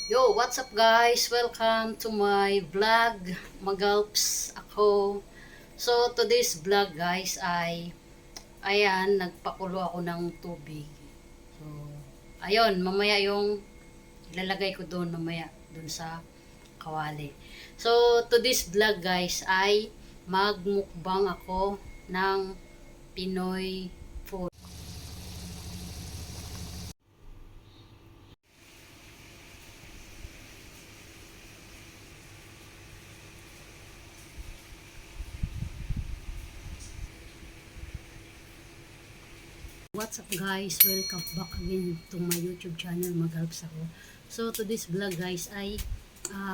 Yo, what's up guys? Welcome to my vlog. Magalps ako. So, today's vlog guys ay, ayan, nagpakulo ako ng tubig. So, ayun, mamaya yung ilalagay ko doon mamaya, doon sa kawali. So, today's vlog guys ay magmukbang ako ng Pinoy food. What's up guys? Welcome back again to my YouTube channel, Magalps ako. So today's vlog guys ay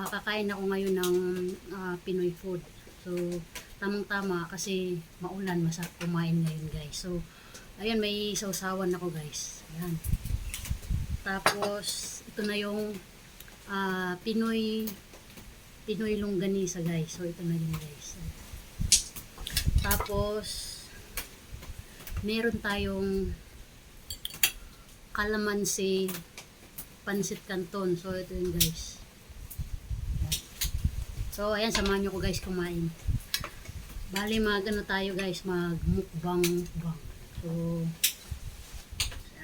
kakain ako ngayon ng Pinoy food. So tamang tama kasi maulan, masarap kumain ngayon guys. So ayan, may sausawan ako guys. Ayan. Tapos ito na yung Pinoy longganisa guys. So ito na yun guys. Tapos meron tayong kalamansi pansit canton. So ito yun guys. So ayan, samahan nyo ko guys kumain. Bali mag ano tayo guys, mag mukbang. So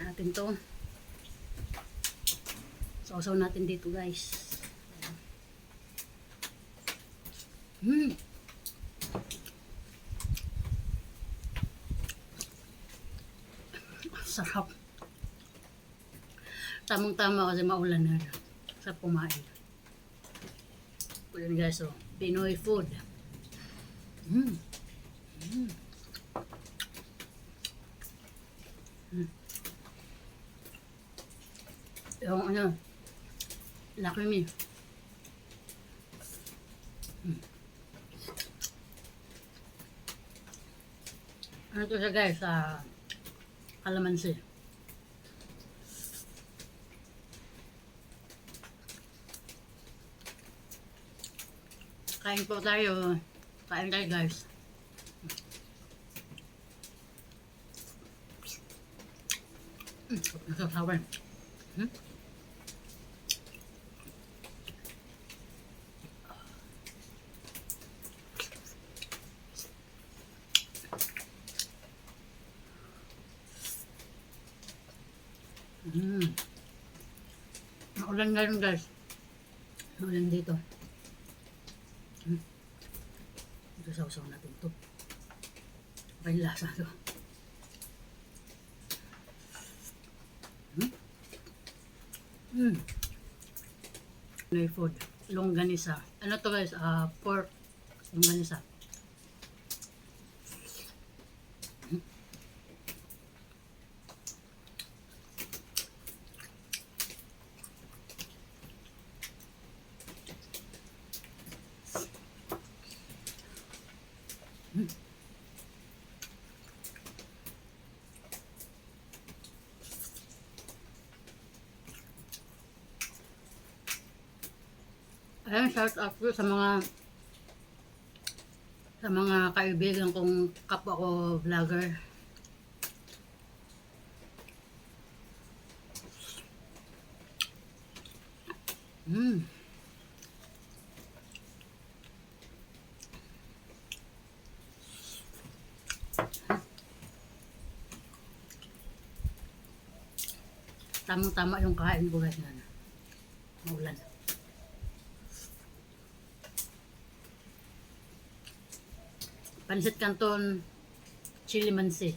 natin to. Sausaw natin dito guys. Sarap. Tamang tama kasi maulan na. Sa kumain. Yun guys, so Pinoy food. Mm. Mm. Mm. Yung ano, laki mi. Ano to siya guys, kalamansi. Kain po tayo. Kain tayo guys. Nasasawan. Maulan ngayon guys. Maulan dito. Ito sausaw natin to. May lasa to. Pinoy food. Longganisa. Ano to guys? Pork. Longganisa. Ayan, shout out po sa mga kaibigan kong kapwa ko vlogger. Tamang-tama yung kain ko guys na maulan. Pansit canton, chili mansi.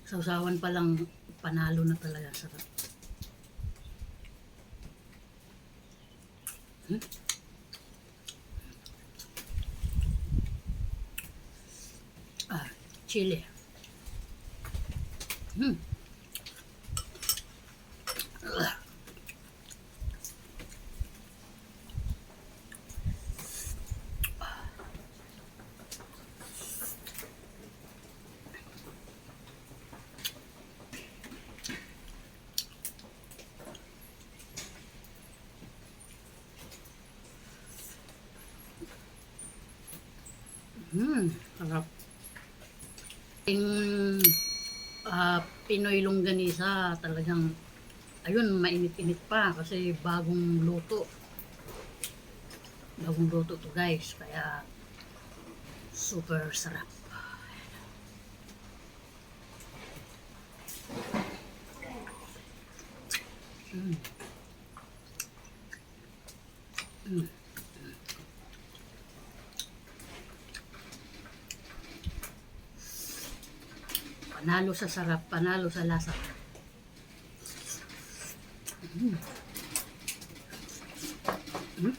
Sausawan pa lang, panalo na talaga. Sarap. Chili. Sarap. Yung Pinoy longganisa, talagang ayun, mainit-init pa kasi bagong luto to guys, kaya super sarap. Mm. Mm. Panalo sa sarap, panalo sa lasa. Mm. Mm.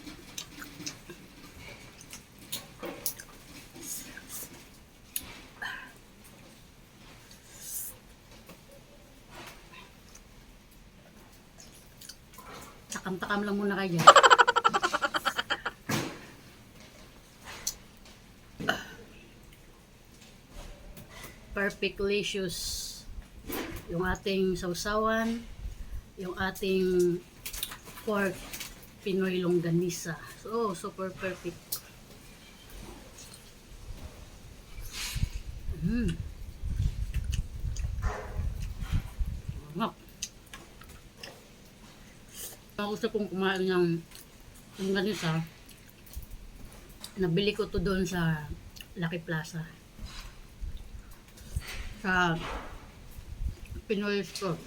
Takam-takam lang muna kayo dyan. Perfectlicious yung ating sausawan, yung ating pork Pinoy longganisa. So, super perfect. Sarap. Gusto kong kumain ng longganisa. Nabili ko to doon sa Lucky Plaza. Sa Pinoy store.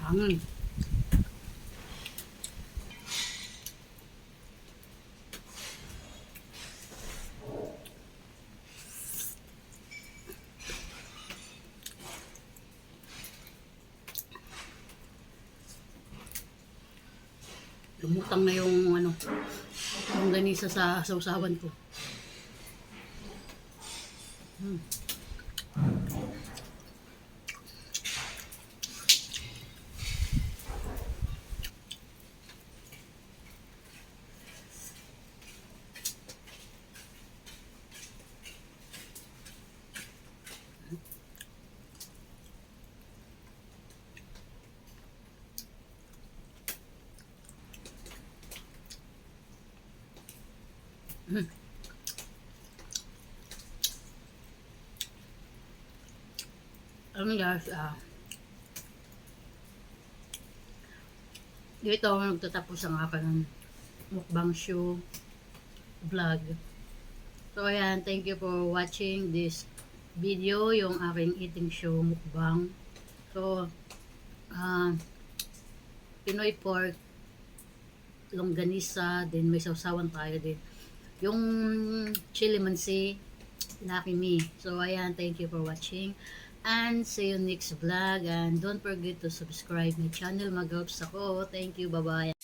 Hangin. Lumutang na yung longganisa sa sausawan ko. Hmm. Hmm. Alam niyo guys, dito ako nagtatapos ang aking mukbang show vlog. So ayan, thank you for watching this video, yung aking eating show mukbang. So, Pinoy pork longganisa, din may sausawan tayo din. Yung chili mansi, lucky me. So ayan, thank you for watching. And see you next vlog. And don't forget to subscribe my channel, Magalps ako. Thank you, bye-bye.